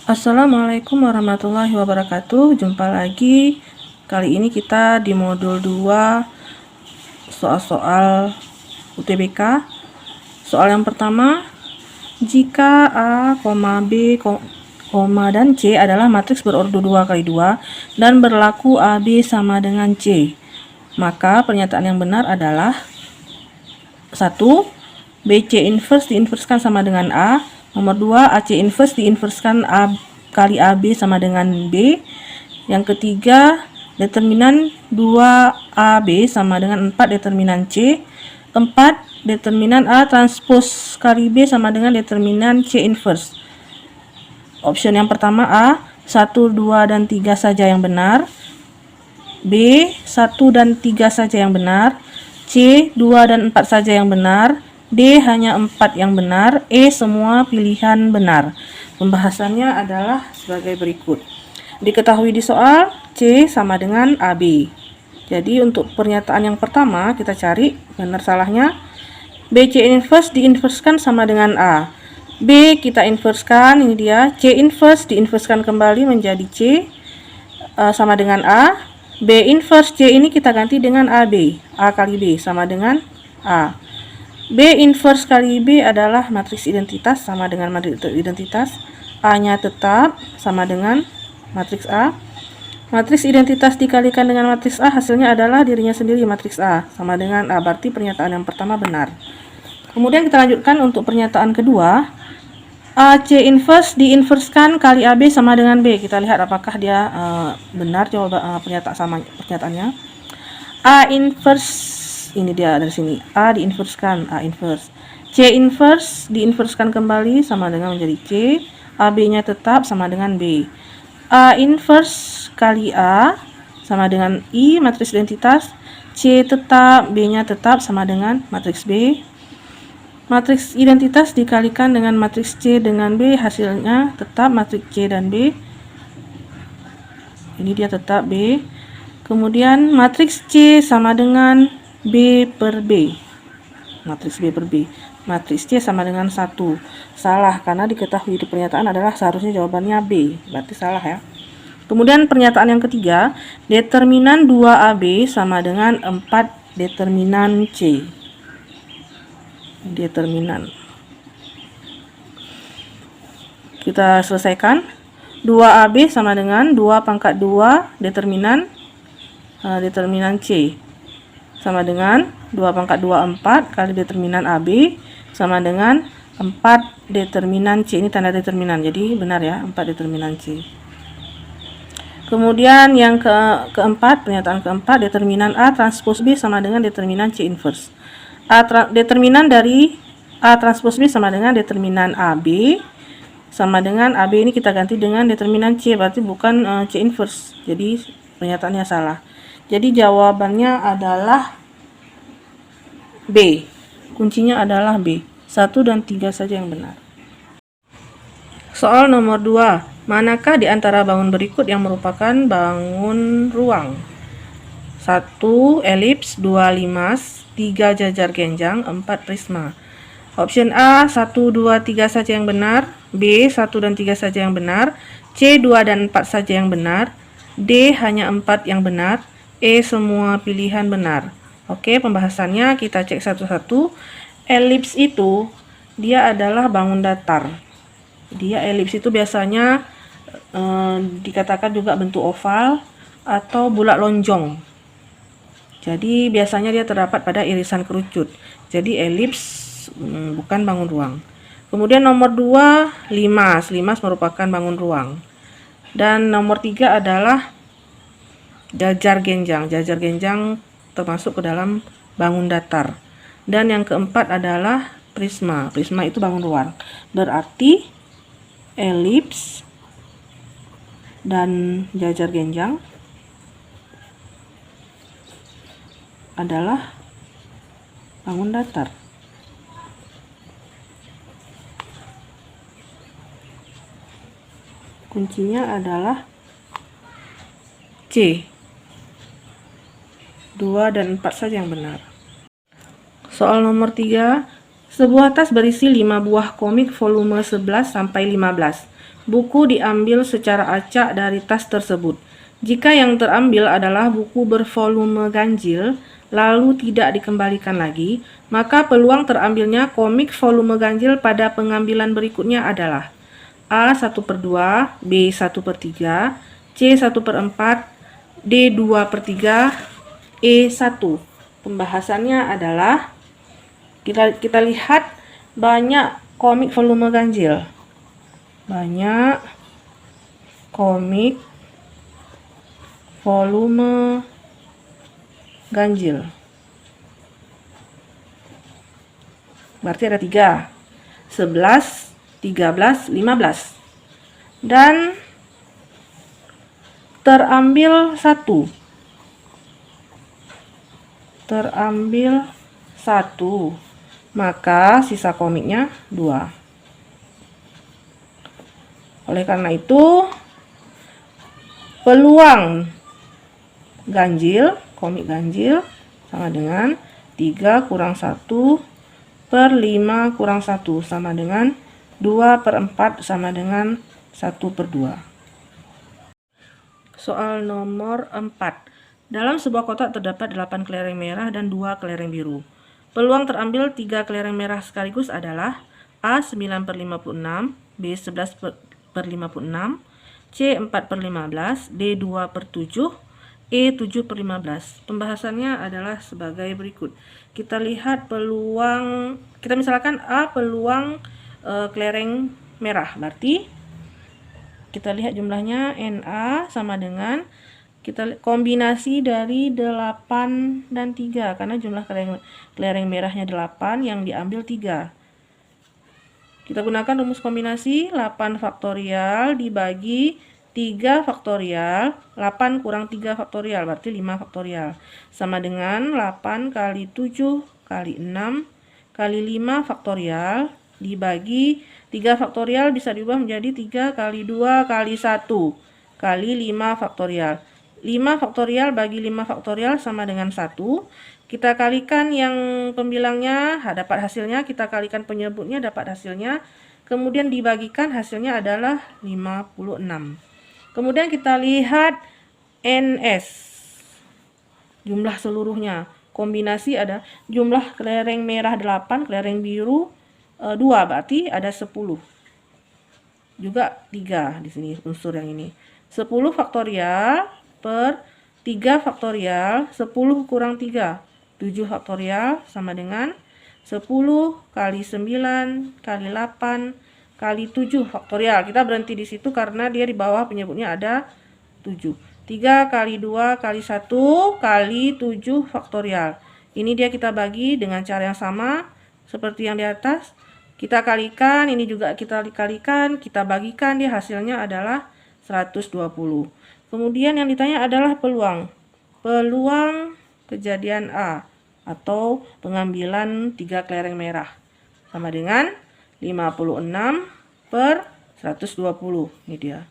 Assalamualaikum warahmatullahi wabarakatuh. Jumpa lagi. Kali ini kita di modul 2 soal-soal UTBK. Soal yang pertama, jika A, B, dan C adalah matriks berordo 2 kali 2 dan berlaku AB sama dengan C, maka pernyataan yang benar adalah 1. BC inverse diinverskan sama dengan A. Nomor 2, AC inverse diinverskan A kali AB sama dengan B. Yang ketiga, determinan 2AB sama dengan 4 determinan C. 4, determinan A transpose kali B sama dengan determinan C inverse. Option yang pertama A, 1, 2, dan 3 saja yang benar. B, 1 dan 3 saja yang benar. C, 2 dan 4 saja yang benar. D, hanya 4 yang benar. E, semua pilihan benar. Pembahasannya adalah sebagai berikut. Diketahui di soal C sama dengan AB. Jadi untuk pernyataan yang pertama kita cari benar salahnya. BC inverse diinverskan sama dengan A. B kita inverskan, ini dia. C inverse diinverskan kembali menjadi C sama dengan A. B inverse C ini kita ganti dengan AB. A kali B sama dengan A. B inverse kali B adalah matriks identitas sama dengan matriks identitas. A-nya tetap sama dengan matriks A. Matriks identitas dikalikan dengan matriks A, hasilnya adalah dirinya sendiri matriks A sama dengan A. Berarti pernyataan yang pertama benar. Kemudian kita lanjutkan untuk pernyataan kedua. AC inverse diinverskan kali AB sama dengan B. Kita lihat apakah dia benar pernyataannya. A inverse, ini dia dari sini. A diinverskan, A inverse. C inverse diinverskan kembali sama dengan menjadi C. AB-nya tetap sama dengan B. A inverse kali A sama dengan I, matriks identitas. C tetap, B-nya tetap sama dengan matriks B. Matriks identitas dikalikan dengan matriks C dengan B, hasilnya tetap matriks C dan B. Ini dia tetap B. Kemudian matriks C sama dengan B per B. Matriks B per B. Matriks C sama dengan 1. Salah, karena diketahui di pernyataan adalah seharusnya jawabannya B. Berarti salah ya. Kemudian pernyataan yang ketiga, determinan 2AB sama dengan 4 determinan C. Determinan. Kita selesaikan. 2AB sama dengan 2 pangkat 2 determinan C. Sama dengan 2 pangkat 2, 4 kali determinan AB sama dengan 4 determinan C. Ini tanda determinan, jadi benar ya, 4 determinan C. Kemudian yang keempat, pernyataan keempat, determinan A transpose B sama dengan determinan C inverse. Determinan dari A transpose B sama dengan determinan AB sama dengan AB ini kita ganti dengan determinan C, berarti bukan C inverse. Jadi pernyataannya salah. Jadi jawabannya adalah B. Kuncinya adalah B. 1 dan 3 saja yang benar. Soal nomor 2. Manakah di antara bangun berikut yang merupakan bangun ruang? 1 elips, 2 limas, 3 jajar genjang, 4 prisma. Option A 1, 2, 3 saja yang benar. B 1 dan 3 saja yang benar. C 2 dan 4 saja yang benar. D hanya 4 yang benar. E semua pilihan benar. Oke, pembahasannya kita cek satu-satu. Elips itu dia adalah bangun datar. Elips itu biasanya dikatakan juga bentuk oval atau bulat lonjong. Jadi biasanya dia terdapat pada irisan kerucut. Jadi elips bukan bangun ruang. Kemudian nomor 2 limas. Limas merupakan bangun ruang. Dan nomor 3 adalah jajar genjang. Jajar genjang termasuk ke dalam bangun datar. Dan yang keempat adalah prisma. Prisma itu bangun ruang. Berarti elips dan jajar genjang adalah bangun datar. Kuncinya adalah C. 2 dan 4 saja yang benar. Soal nomor 3. Sebuah tas berisi 5 buah komik volume 11 sampai 15. buku diambil secara acak dari tas tersebut. Jika yang terambil adalah buku bervolume ganjil, lalu tidak dikembalikan lagi, maka peluang terambilnya komik volume ganjil pada pengambilan berikutnya adalah A 1/2, B 1/3, C 1/4, D 2/3, E 1. Pembahasannya adalah kita lihat banyak komik volume ganjil. Banyak komik volume ganjil. Berarti ada 3. 11, 13, 15. Dan terambil 1. Terambil 1. Maka sisa komiknya 2. Oleh karena itu, peluang ganjil, komik ganjil sama dengan 3 kurang 1 per 5 kurang 1 sama dengan 2/4 sama dengan 1/2. Soal nomor 4. Dalam sebuah kotak terdapat 8 kelereng merah dan 2 kelereng biru. Peluang terambil 3 kelereng merah sekaligus adalah A 9/56, B 11/56, C 4/15, D 2/7, E 7/15. Pembahasannya adalah sebagai berikut. Kita lihat peluang, kita misalkan A peluang kelereng merah, berarti kita lihat jumlahnya NA sama dengan kita kombinasi dari 8 dan 3 karena jumlah kelereng merahnya 8 yang diambil 3. Kita gunakan rumus kombinasi 8 faktorial dibagi 3 faktorial, 8 kurang 3 faktorial berarti 5 faktorial sama dengan 8 kali 7 kali 6 kali 5 faktorial dibagi 3 faktorial bisa diubah menjadi 3 kali 2 kali 1 kali 5 faktorial. 5 faktorial bagi 5 faktorial sama dengan 1. Kita kalikan yang pembilangnya, dapat hasilnya, kita kalikan penyebutnya, dapat hasilnya. Kemudian dibagikan, hasilnya adalah 56. Kemudian kita lihat NS, jumlah seluruhnya. Kombinasi ada jumlah kelereng merah 8, kelereng biru 2, berarti ada 10. Juga 3 di sini unsur yang ini. 10 faktorial per 3 faktorial, 10 kurang 3, 7 faktorial sama dengan 10 kali 9 kali 8 kali 7 faktorial. Kita berhenti di situ karena dia di bawah penyebutnya ada 7. 3 kali 2 kali 1 kali 7 faktorial. Ini dia kita bagi dengan cara yang sama seperti yang di atas. Kita kalikan, ini juga kita kalikan, kita bagikan, dia hasilnya adalah 120. Kemudian yang ditanya adalah peluang. Peluang kejadian A atau pengambilan 3 kelereng merah sama dengan 56 per 120. Ini dia.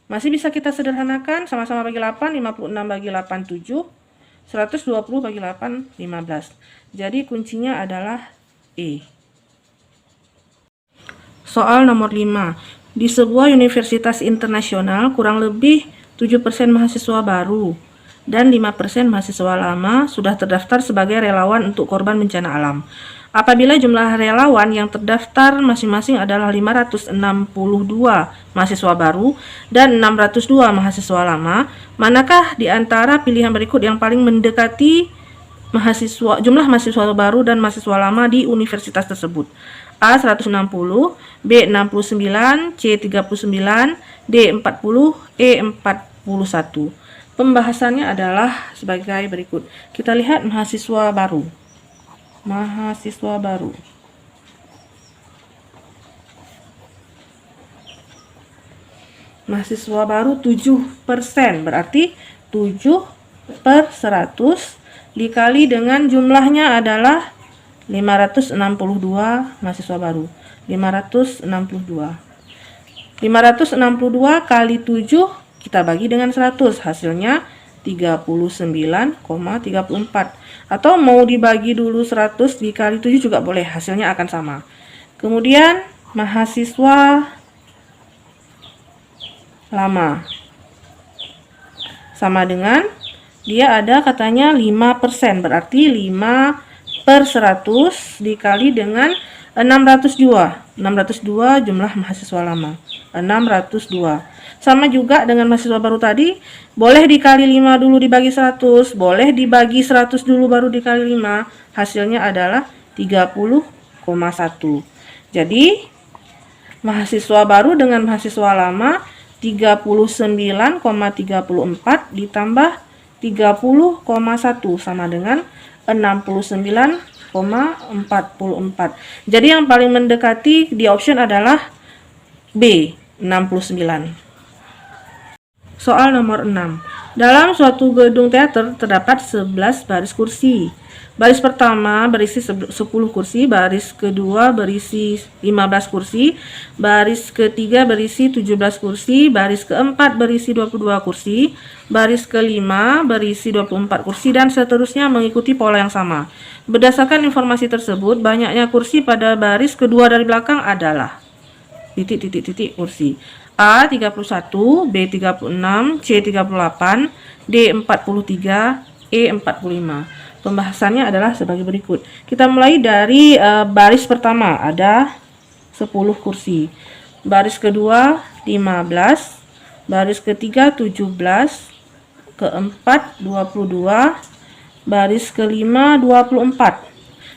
Masih bisa kita sederhanakan, sama-sama bagi 8, 56 bagi 8, 7, 120 bagi 8, 15. Jadi kuncinya adalah E. Soal nomor 5. Di sebuah universitas internasional kurang lebih 7% mahasiswa baru dan 5% mahasiswa lama sudah terdaftar sebagai relawan untuk korban bencana alam. Apabila jumlah relawan yang terdaftar masing-masing adalah 562 mahasiswa baru dan 602 mahasiswa lama, manakah di antara pilihan berikut yang paling mendekati jumlah mahasiswa baru dan mahasiswa lama di universitas tersebut? A 160, B 69, C 39, D 40, E 41. Pembahasannya adalah sebagai berikut. Kita lihat mahasiswa baru. Mahasiswa baru. Mahasiswa baru 7%, berarti 7 per 100 dikali dengan jumlahnya adalah 562 mahasiswa baru. 562 kali 7 kita bagi dengan 100, hasilnya 39,34. Atau mau dibagi dulu 100 dikali 7 juga boleh, hasilnya akan sama. Kemudian mahasiswa lama. Sama dengan dia ada katanya 5%, berarti 5/100 dikali dengan 602. 602 jumlah mahasiswa lama. 602. Sama juga dengan mahasiswa baru tadi, boleh dikali 5 dulu dibagi 100, boleh dibagi 100 dulu baru dikali 5. Hasilnya adalah 30,1. Jadi, mahasiswa baru dengan mahasiswa lama 39,34 ditambah 30,1 sama dengan 69,44. Jadi yang paling mendekati di option adalah B, 69. Soal nomor 6. Dalam suatu gedung teater terdapat 11 baris kursi. Baris pertama berisi 10 kursi, baris kedua berisi 15 kursi, baris ketiga berisi 17 kursi, baris keempat berisi 22 kursi, baris kelima berisi 24 kursi, dan seterusnya mengikuti pola yang sama. Berdasarkan informasi tersebut, banyaknya kursi pada baris kedua dari belakang adalah kursi. A 31, B 36, C 38, D 43, E 45. Pembahasannya adalah sebagai berikut. Kita mulai dari baris pertama, ada 10 kursi. Baris kedua 15, baris ketiga 17, keempat 22, baris kelima 24.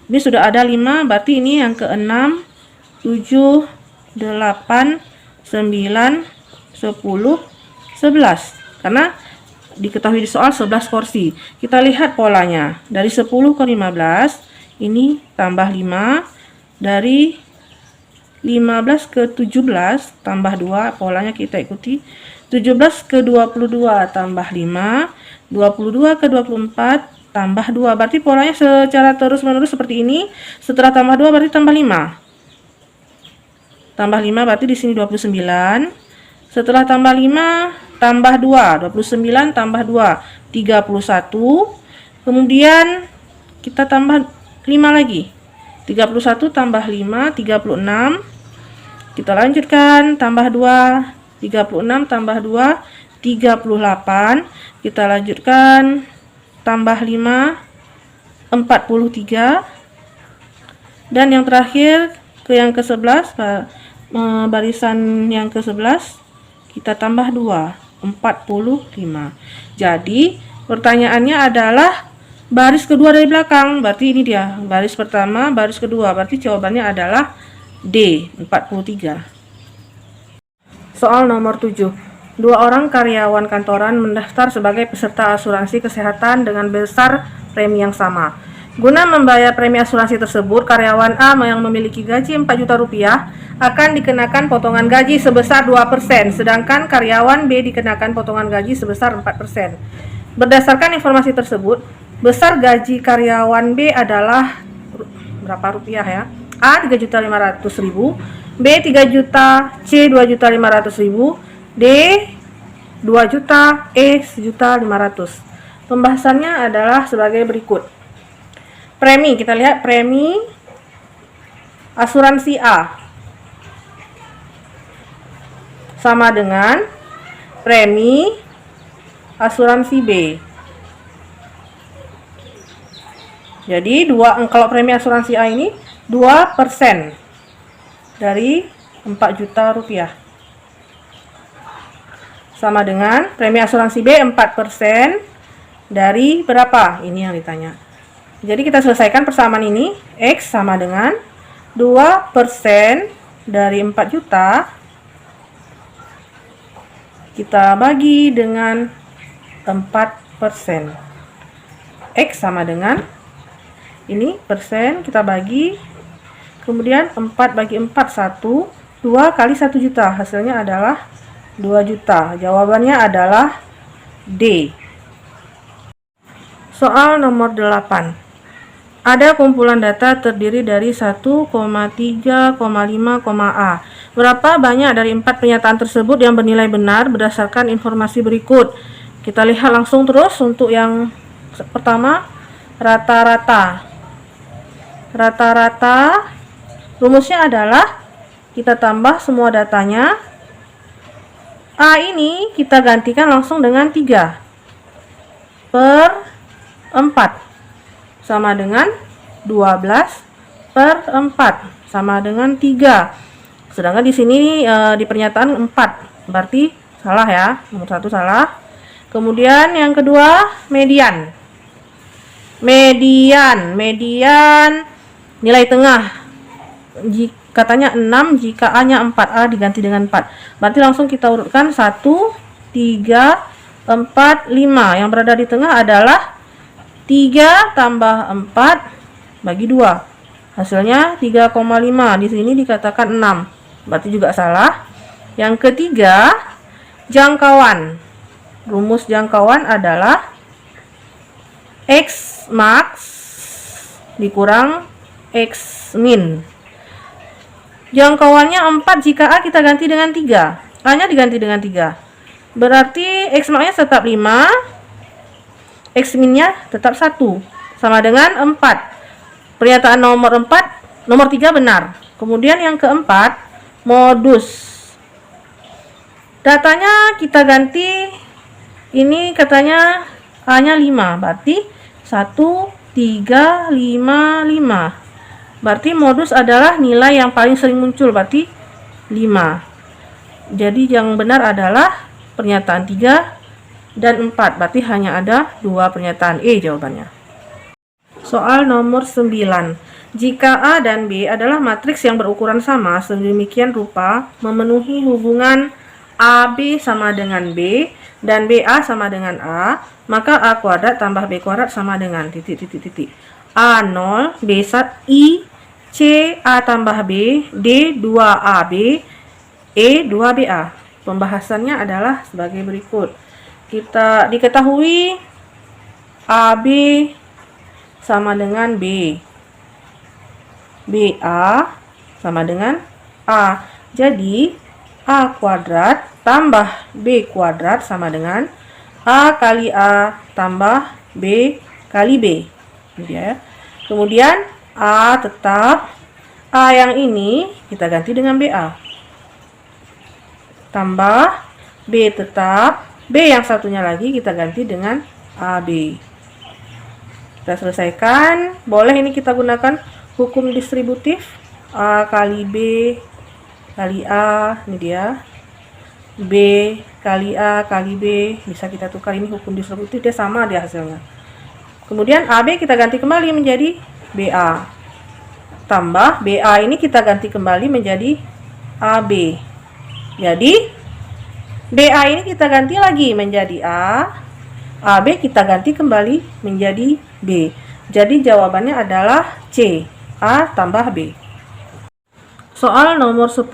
Ini sudah ada 5, berarti ini yang ke-6, 7, 8, 9, 10, 11. Karena diketahui di soal 11 kursi. Kita lihat polanya. Dari 10 ke 15, ini tambah 5. Dari 15 ke 17 tambah 2, polanya kita ikuti. 17 ke 22 tambah 5. 22 ke 24 tambah 2. Berarti polanya secara terus-menerus seperti ini. Setelah tambah 2 berarti tambah 5. Tambah 5 berarti di sini 29. Setelah tambah 5 tambah 2, 29 tambah 2, 31. Kemudian kita tambah 5 lagi. 31 tambah 5, 36. Kita lanjutkan, tambah 2, 36 tambah 2, 38. Kita lanjutkan, tambah 5, 43. Dan yang terakhir ke yang ke-11, barisan yang ke-11 kita tambah 2, 45. Jadi pertanyaannya adalah baris kedua dari belakang, berarti ini dia baris pertama, baris kedua, berarti jawabannya adalah D, 43. Soal nomor 7. 2 orang karyawan kantoran mendaftar sebagai peserta asuransi kesehatan dengan besar premi yang sama. Guna membayar premi asuransi tersebut, karyawan A yang memiliki gaji 4 juta rupiah akan dikenakan potongan gaji sebesar 2%, sedangkan karyawan B dikenakan potongan gaji sebesar 4%. Berdasarkan informasi tersebut, besar gaji karyawan B adalah berapa rupiah ya? A 3.500.000, B 3 juta, C 2.500.000, D 2 juta, E 1.500.000. Pembahasannya adalah sebagai berikut. Premi, kita lihat premi asuransi A sama dengan premi asuransi B. Jadi kalau premi asuransi A ini 2% dari 4 juta rupiah. Sama dengan premi asuransi B 4% dari berapa? Ini yang ditanya. Jadi kita selesaikan persamaan ini. X sama dengan 2% dari 4 juta. Kita bagi dengan 4%. X sama dengan ini persen, kita bagi. Kemudian 4 bagi 4, 1. 2 kali 1 juta. Hasilnya adalah 2 juta. Jawabannya adalah D. Soal nomor 8. Ada kumpulan data terdiri dari 1,3,5, A. Berapa banyak dari 4 pernyataan tersebut yang bernilai benar berdasarkan informasi berikut? Kita lihat langsung terus untuk yang pertama, rata-rata. Rata-rata, rumusnya adalah kita tambah semua datanya, A ini kita gantikan langsung dengan 3 per 4 sama dengan 12 per 4 sama dengan 3. Sedangkan di sini di pernyataan 4, berarti salah ya, nomor 1 salah. Kemudian yang kedua, median. Median nilai tengah. Katanya 6 jika A-nya 4, A diganti dengan 4. Berarti langsung kita urutkan 1, 3, 4, 5. Yang berada di tengah adalah 3 tambah 4 bagi 2. Hasilnya 3,5. Di sini dikatakan 6. Berarti juga salah. Yang ketiga, jangkauan. Rumus jangkauan adalah X max dikurang X min. Jangkauannya 4 jika A kita ganti dengan 3. A-nya diganti dengan 3. Berarti X max-nya tetap 5. X min-nya tetap 1. Sama dengan 4. Pernyataan nomor 3 benar. Kemudian yang keempat, modus. Datanya kita ganti. Ini katanya A-nya 5. Berarti 1, 3, 5, 5. Berarti modus adalah nilai yang paling sering muncul, berarti 5. Jadi yang benar adalah pernyataan 3 dan 4. Berarti hanya ada 2 pernyataan. Jawabannya. Soal nomor 9. Jika A dan B adalah matriks yang berukuran sama sedemikian rupa memenuhi hubungan AB sama dengan B dan BA sama dengan A, maka A kuadrat tambah B kuadrat sama dengan A0, B1, I, C, A tambah B, D, 2AB, E, 2BA. Pembahasannya adalah sebagai berikut. Kita diketahui AB sama dengan B, BA sama dengan A. Jadi A kuadrat tambah B kuadrat sama dengan A kali A tambah B kali B. Ya. Kemudian A tetap, A yang ini kita ganti dengan BA. Tambah B tetap, B yang satunya lagi kita ganti dengan AB. Kita selesaikan. Boleh ini kita gunakan hukum distributif. A kali B kali A, ini dia. B kali A kali B, bisa kita tukar, ini hukum distributif, dia sama dia hasilnya. Kemudian AB kita ganti kembali menjadi BA. Tambah BA ini kita ganti kembali menjadi AB. Jadi BA ini kita ganti lagi menjadi A, AB kita ganti kembali menjadi B. Jadi jawabannya adalah C, A tambah B. Soal nomor 10.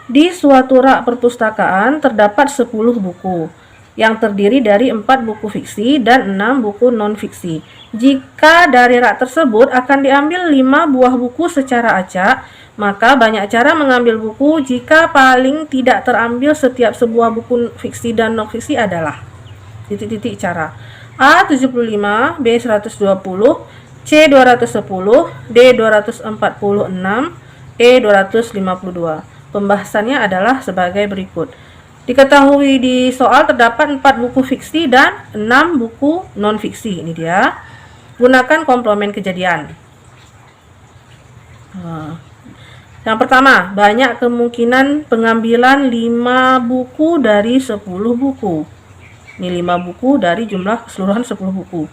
Di suatu rak perpustakaan terdapat 10 buku yang terdiri dari 4 buku fiksi dan 6 buku non-fiksi. Jika dari rak tersebut akan diambil 5 buah buku secara acak, maka banyak cara mengambil buku jika paling tidak terambil setiap sebuah buku fiksi dan non-fiksi adalah titik-titik cara. A 75, B 120, C 210, D 246, E 252. Pembahasannya adalah sebagai berikut. Diketahui di soal terdapat 4 buku fiksi dan 6 buku non-fiksi. Ini dia. Gunakan komplement kejadian. Yang pertama, banyak kemungkinan pengambilan 5 buku dari 10 buku. Ini 5 buku dari jumlah keseluruhan 10 buku.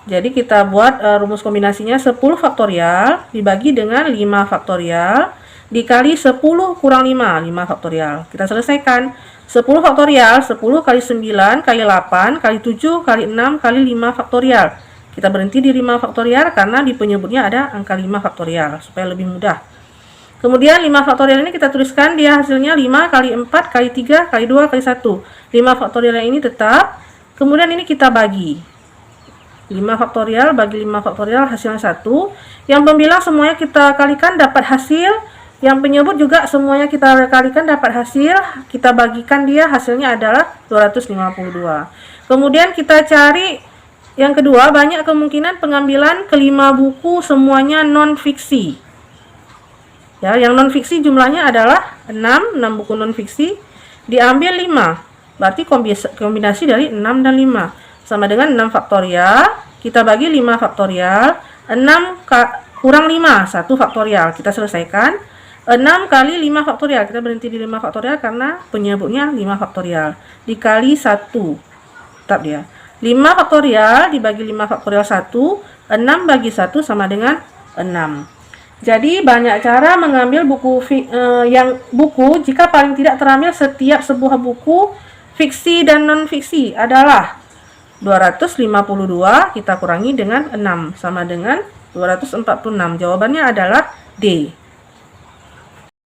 Jadi kita buat rumus kombinasinya 10 faktorial dibagi dengan 5 faktorial dikali 10 kurang 5, 5 faktorial. Kita selesaikan. 10 faktorial, 10 kali 9 kali 8 kali 7 kali 6 kali 5 faktorial. Kita berhenti di 5 faktorial karena di penyebutnya ada angka 5 faktorial supaya lebih mudah. Kemudian 5 faktorial ini kita tuliskan, dia hasilnya 5 kali 4 kali 3 kali 2 kali 1. 5 faktorial ini tetap. Kemudian ini kita bagi. 5 faktorial bagi 5 faktorial hasilnya 1. Yang pembilang semuanya kita kalikan dapat hasil. Yang penyebut juga semuanya kita kalikan dapat hasil. Kita bagikan dia, hasilnya adalah 252. Kemudian kita cari yang kedua, banyak kemungkinan pengambilan kelima buku semuanya non-fiksi. Ya, yang non-fiksi jumlahnya adalah 6 buku non-fiksi. diambil 5. Berarti kombinasi dari 6 dan 5. Sama dengan 6 faktorial. Kita bagi 5 faktorial. 6 kurang 5, 1 faktorial. Kita selesaikan. 6 kali 5 faktorial. Kita berhenti di 5 faktorial karena penyebutnya 5 faktorial. Dikali 1. Tetap dia. 5 faktorial dibagi 5 faktorial 1. 6 bagi 1 sama dengan 6. Jadi banyak cara mengambil buku jika paling tidak terambil setiap sebuah buku fiksi dan non fiksi adalah 252 kita kurangi dengan 6 sama dengan 246. Jawabannya adalah D.